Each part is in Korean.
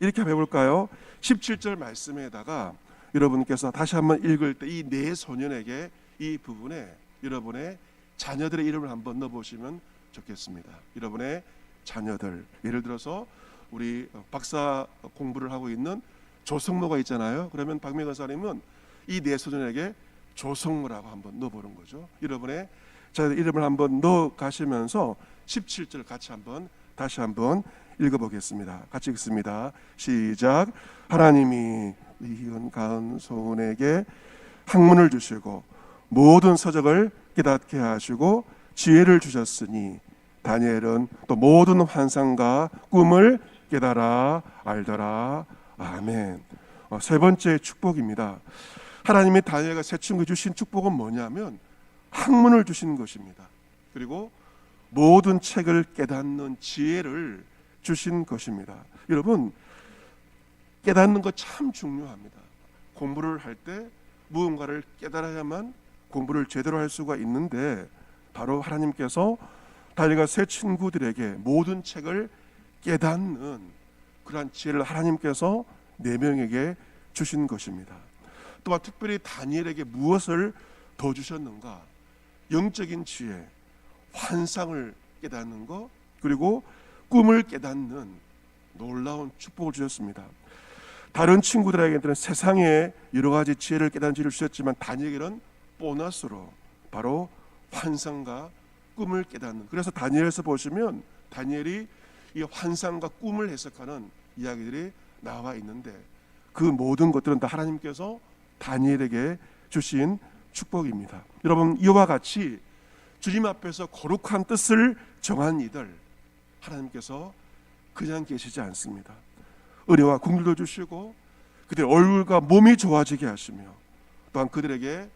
이렇게 한번 해볼까요? 17절 말씀에다가 여러분께서 다시 한번 읽을 때 이 네 소년에게 이 부분에 여러분의 자녀들의 이름을 한번 넣어보시면 좋겠습니다. 여러분의 자녀들, 예를 들어서 우리 박사 공부를 하고 있는 조성모가 있잖아요. 그러면 박명근 선생님은 이 네 소년에게 조성모라고 한번 넣어보는 거죠. 여러분의 자녀들 이름을 한번 넣어 가시면서 17절 같이 한번 다시 한번 읽어보겠습니다. 같이 읽습니다. 시작. 하나님이 희은 가은 소은에게 학문을 주시고 모든 서적을 깨닫게 하시고 지혜를 주셨으니 다니엘은 또 모든 환상과 꿈을 깨달아 알더라. 아멘. 세 번째 축복입니다. 하나님이 다니엘과 세 친구에 주신 축복은 뭐냐면 학문을 주신 것입니다. 그리고 모든 책을 깨닫는 지혜를 주신 것입니다. 여러분, 깨닫는 것 참 중요합니다. 공부를 할 때 무언가를 깨달아야만 공부를 제대로 할 수가 있는데, 바로 하나님께서 다니엘과 세 친구들에게 모든 책을 깨닫는 그러한 지혜를 하나님께서 네 명에게 주신 것입니다. 또한 특별히 다니엘에게 무엇을 더 주셨는가? 영적인 지혜, 환상을 깨닫는 것, 그리고 꿈을 깨닫는 놀라운 축복을 주셨습니다. 다른 친구들에게는 세상의 여러 가지 지혜를 깨닫는 지혜를 주셨지만 다니엘에게는 보너스로 바로 환상과 꿈을 깨닫는, 그래서 다니엘에서 보시면 다니엘이 이 환상과 꿈을 해석하는 이야기들이 나와 있는데 그 모든 것들은 다 하나님께서 다니엘에게 주신 축복입니다. 여러분, 이와 같이 주님 앞에서 거룩한 뜻을 정한 이들 하나님께서 그냥 계시지 않습니다. 은혜와 긍휼도 주시고 그들의 얼굴과 몸이 좋아지게 하시며 또한 그들에게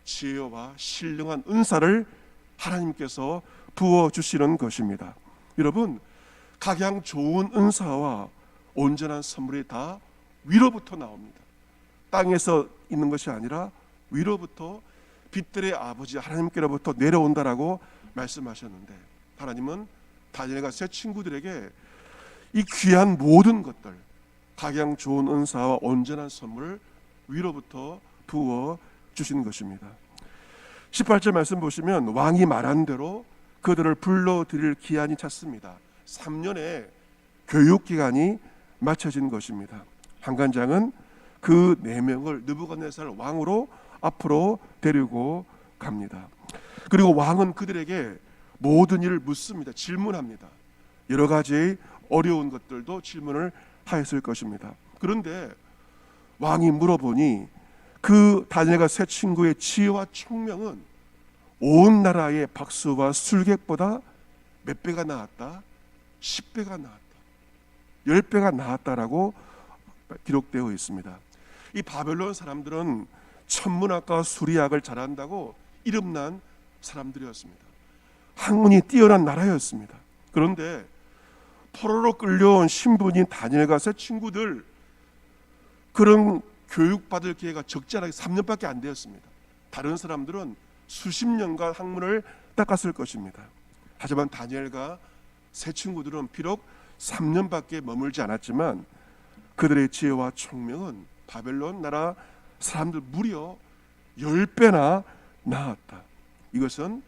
지혜와 신령한 은사를 하나님께서 부어주시는 것입니다. 여러분, 각양 좋은 은사와 온전한 선물이 다 위로부터 나옵니다. 땅에서 있는 것이 아니라 위로부터 빛들의 아버지 하나님께로부터 내려온다라고 말씀하셨는데, 하나님은 다니엘과 세 친구들에게 이 귀한 모든 것들, 각양 좋은 은사와 온전한 선물을 위로부터 부어 주신 것입니다. 18절 말씀 보시면 왕이 말한 대로 그들을 불러들일 기한이 찼습니다. 3년의 교육기간이 마쳐진 것입니다. 한관장은 그 4명을 느부갓네살 왕으로 앞으로 데리고 갑니다. 그리고 왕은 그들에게 모든 일을 묻습니다. 질문합니다. 여러 가지 어려운 것들도 질문을 하였을 것입니다. 그런데 왕이 물어보니 그 다니엘과 세 친구의 지혜와 총명은 온 나라의 박수와 술객보다 몇 배가 나았다? 10배가 나았다. 10배가 나았다라고 기록되어 있습니다. 이 바벨론 사람들은 천문학과 수리학을 잘한다고 이름난 사람들이었습니다. 학문이 뛰어난 나라였습니다. 그런데 포로로 끌려온 신분인 다니엘과 세 친구들, 그런 교육받을 기회가 적지 않게 3년밖에 안 되었습니다. 다른 사람들은 수십 년간 학문을 닦았을 것입니다. 하지만 다니엘과 세 친구들은 비록 3년밖에 머물지 않았지만 그들의 지혜와 총명은 바벨론 나라 사람들 무려 10배나 나았다. 이것은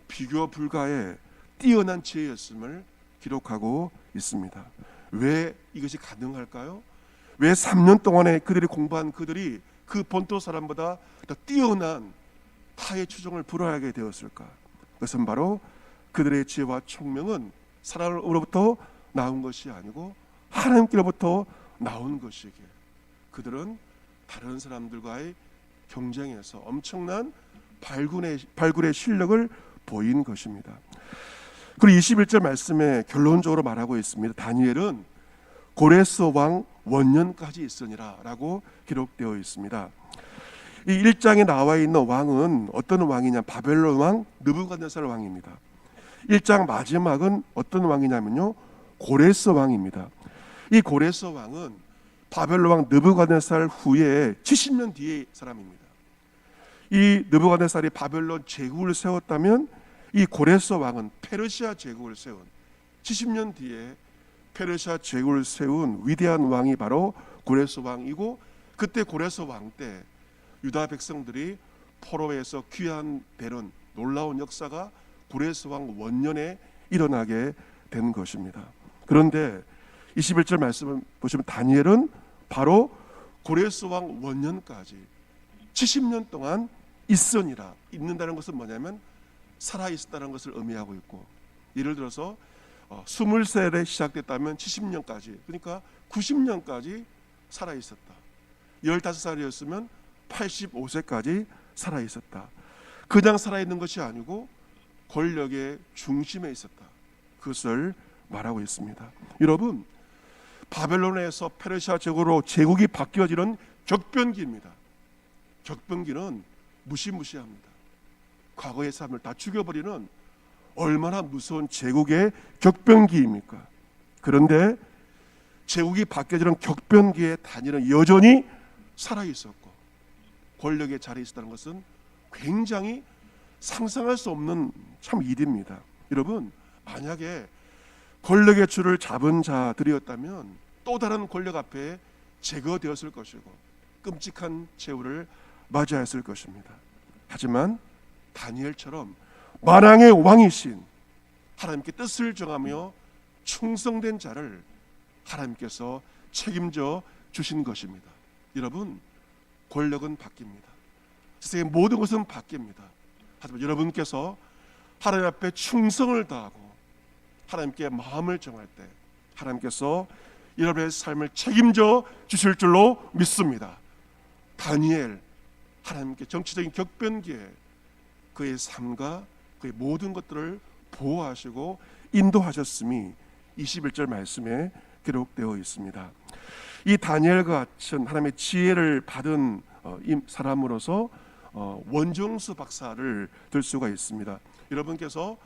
비교 불가의 뛰어난 지혜였음을 기록하고 있습니다. 왜 이것이 가능할까요? 왜 3년 동안에 그들이 공부한 그들이 그 본토 사람보다 더 뛰어난 타의 추종을 불허하게 되었을까? 그것은 바로 그들의 지혜와 총명은 사람으로부터 나온 것이 아니고 하나님께로부터 나온 것이기에 그들은 다른 사람들과의 경쟁에서 엄청난 발굴의 실력을 보인 것입니다. 그리고 21절 말씀에 결론적으로 말하고 있습니다. 다니엘은 고레스 왕 원년까지 있으니라 라고 기록되어 있습니다. 이 1장에 나와 있는 왕은 어떤 왕이냐? 바벨론 왕 느부갓네살 왕입니다. 1장 마지막은 어떤 왕이냐면요, 고레스 왕입니다. 이 고레스 왕은 바벨론 왕 느부갓네살 후에 70년 뒤의 사람입니다. 이 느부갓네살이 바벨론 제국을 세웠다면 이 고레스 왕은 페르시아 제국을 세운 70년 뒤에 페르시아 제국을 세운 위대한 왕이 바로 고레스 왕이고, 그때 고레스 왕 때 유다 백성들이 포로에서 귀환되는 놀라운 역사가 고레스 왕 원년에 일어나게 된 것입니다. 그런데 21절 말씀을 보시면 다니엘은 바로 고레스 왕 원년까지 70년 동안 있는다는 것은 뭐냐면 살아 있었다는 것을 의미하고 있고, 예를 들어서 20살에 시작됐다면 70년까지, 그러니까 90년까지 살아 있었다. 15살이었으면 85세까지 살아 있었다. 그냥 살아 있는 것이 아니고 권력의 중심에 있었다. 그것을 말하고 있습니다. 여러분, 바벨론에서 페르시아 제국으로 제국이 바뀌어지는 격변기입니다. 격변기는 무시무시합니다. 과거의 삶을 다 죽여버리는 얼마나 무서운 제국의 격변기입니까? 그런데 제국이 바뀌어지는 격변기의 단위는 여전히 살아있었고 권력의 자리에 있었다는 것은 굉장히 상상할 수 없는 참 일입니다. 여러분, 만약에 권력의 줄을 잡은 자들이었다면 또 다른 권력 앞에 제거되었을 것이고 끔찍한 최후를 맞이했을 것입니다. 하지만 다니엘처럼 만왕의 왕이신 하나님께 뜻을 정하며 충성된 자를 하나님께서 책임져 주신 것입니다. 여러분, 권력은 바뀝니다. 세상의 모든 것은 바뀝니다. 하지만 여러분께서 하나님 앞에 충성을 다하고 하나님께 마음을 정할 때 하나님께서 여러분의 삶을 책임져 주실 줄로 믿습니다. 다니엘, 하나님께 정치적인 격변기에 그의 삶과 그의 모든 것들을 보호하시고 인도하셨음이 21절 말씀에 기록되어 있습니다. 이 다니엘과 같은 하나님의 지혜를 받은 사람으로서 원정수 박사를 들 수가 있습니다. 여러분께서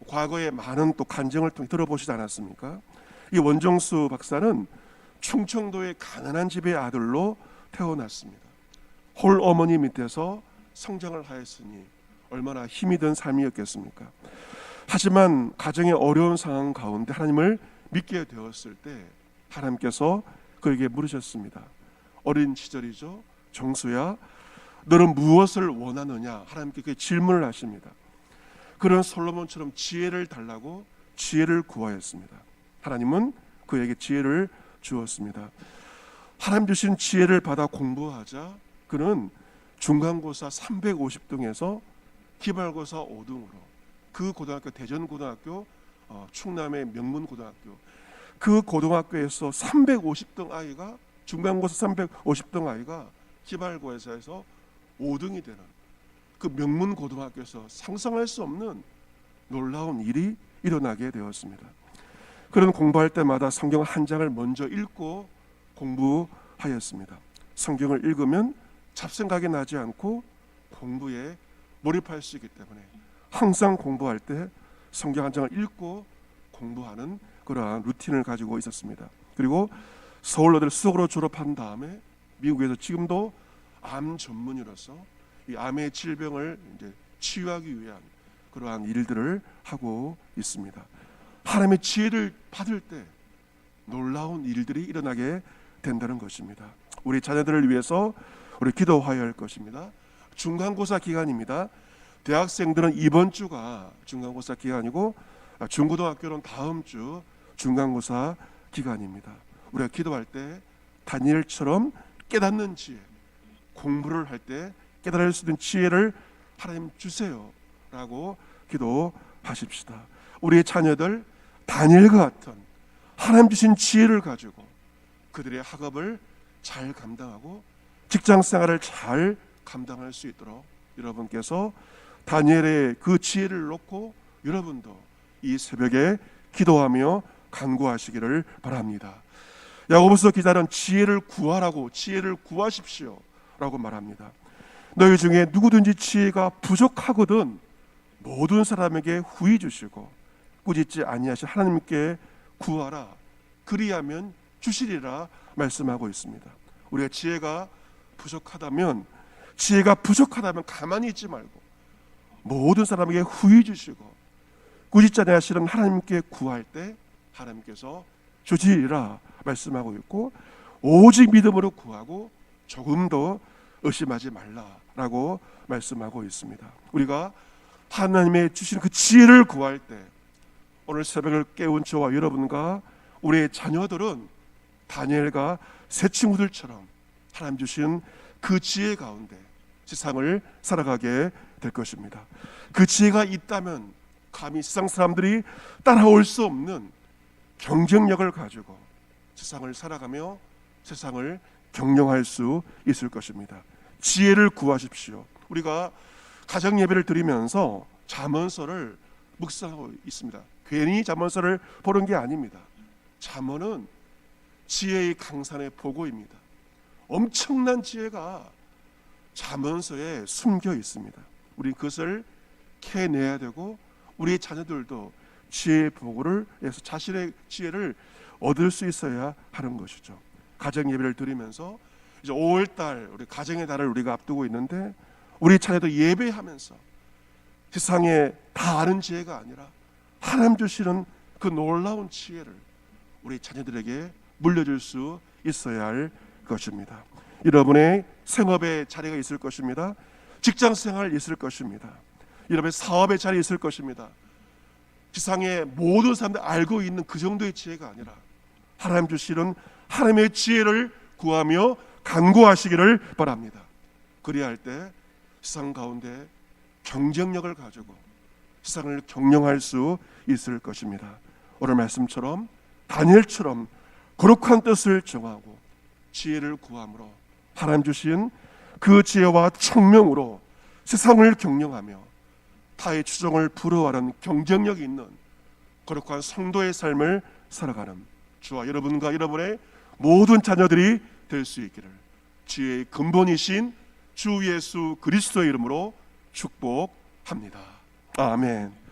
과거에 많은 또 간증을 통해 들어보시지 않았습니까? 이 원정수 박사는 충청도의 가난한 집의 아들로 태어났습니다. 홀 어머니 밑에서 성장을 하였으니 얼마나 힘이 든 삶이었겠습니까? 하지만 가정의 어려운 상황 가운데 하나님을 믿게 되었을 때 하나님께서 그에게 물으셨습니다. 어린 시절이죠. 정수야, 너는 무엇을 원하느냐? 하나님께 그 질문을 하십니다. 그런 솔로몬처럼 지혜를 달라고 지혜를 구하였습니다. 하나님은 그에게 지혜를 주었습니다. 하나님 주신 지혜를 받아 공부하자 그는 중간고사 350등에서 기말고사 5등으로 그 고등학교 대전고등학교, 충남의 명문고등학교, 그 고등학교에서 350등 아이가, 중간고사 350등 아이가 기말고사에서 5등이 되는 그 명문고등학교에서 상상할 수 없는 놀라운 일이 일어나게 되었습니다. 그는 공부할 때마다 성경 한 장을 먼저 읽고 공부하였습니다. 성경을 읽으면 잡생각이 나지 않고 공부에 몰입할 수 있기 때문에 항상 공부할 때 성경 한 장을 읽고 공부하는 그러한 루틴을 가지고 있었습니다. 그리고 서울여대 수석으로 졸업한 다음에 미국에서 지금도 암 전문의로서 이 암의 질병을 이제 치유하기 위한 그러한 일들을 하고 있습니다. 하나님의 지혜를 받을 때 놀라운 일들이 일어나게 된다는 것입니다. 우리 자녀들을 위해서 우리 기도해야 할 것입니다. 중간고사 기간입니다. 대학생들은 이번 주가 중간고사 기간이고 중고등학교는 다음 주 중간고사 기간입니다. 우리가 기도할 때 다니엘처럼 깨닫는 지혜, 공부를 할 때 깨달을 수 있는 지혜를 하나님 주세요 라고 기도하십시다. 우리의 자녀들 다니엘과 같은 하나님 주신 지혜를 가지고 그들의 학업을 잘 감당하고 직장생활을 잘 감당할 수 있도록 여러분께서 다니엘의 그 지혜를 놓고 여러분도 이 새벽에 기도하며 간구하시기를 바랍니다. 야고보서 기자는 지혜를 구하라고, 지혜를 구하십시오 라고 말합니다. 너희 중에 누구든지 지혜가 부족하거든 모든 사람에게 후히 주시고 꾸짖지 아니하실 하나님께 구하라 그리하면 주시리라 말씀하고 있습니다. 우리가 지혜가 부족하다면 가만히 있지 말고 모든 사람에게 후히 주시고 꾸짖지 아니하시는 하나님께 구할 때 하나님께서 주지리라 말씀하고 있고, 오직 믿음으로 구하고 조금도 의심하지 말라라고 말씀하고 있습니다. 우리가 하나님의 주신 그 지혜를 구할 때, 오늘 새벽을 깨운 저와 여러분과 우리의 자녀들은 다니엘과 새 친구들처럼 하나님 주신 그 지혜 가운데 세상을 살아가게 될 것입니다. 그 지혜가 있다면 감히 세상 사람들이 따라올 수 없는 경쟁력을 가지고 세상을 살아가며 세상을 경영할 수 있을 것입니다. 지혜를 구하십시오. 우리가 가정 예배를 드리면서 잠언서를 묵상하고 있습니다. 괜히 잠언서를 보는 게 아닙니다. 잠언은 지혜의 강산의 보고입니다. 엄청난 지혜가 잠언서에 숨겨 있습니다. 우리 그것을 캐내야 되고, 우리 자녀들도 지혜의 보고를 해서 자신의 지혜를 얻을 수 있어야 하는 것이죠. 가정 예배를 드리면서 이제 5월달 우리 가정의 달을 우리가 앞두고 있는데, 우리 자녀도 예배하면서 세상에 다 아는 지혜가 아니라 하나님 주시는 그 놀라운 지혜를 우리 자녀들에게 물려줄 수 있어야 할 것입니다. 여러분의 생업의 자리가 있을 것입니다. 직장생활 있을 것입니다. 여러분의 사업의 자리 있을 것입니다. 세상의 모든 사람들 알고 있는 그 정도의 지혜가 아니라 하나님 주시는 하나님의 지혜를 구하며 간구하시기를 바랍니다. 그리할 때 세상 가운데 경쟁력을 가지고 세상을 경영할 수 있을 것입니다. 오늘 말씀처럼 다니엘처럼 거룩한 뜻을 정하고 지혜를 구함으로 하나님 주신 그 지혜와 총명으로 세상을 경영하며 타의 추종을 부러워하는 경쟁력이 있는 거룩한 성도의 삶을 살아가는 주와 여러분과 여러분의 모든 자녀들이 될 수 있기를 지혜의 근본이신 주 예수 그리스도의 이름으로 축복합니다. 아멘.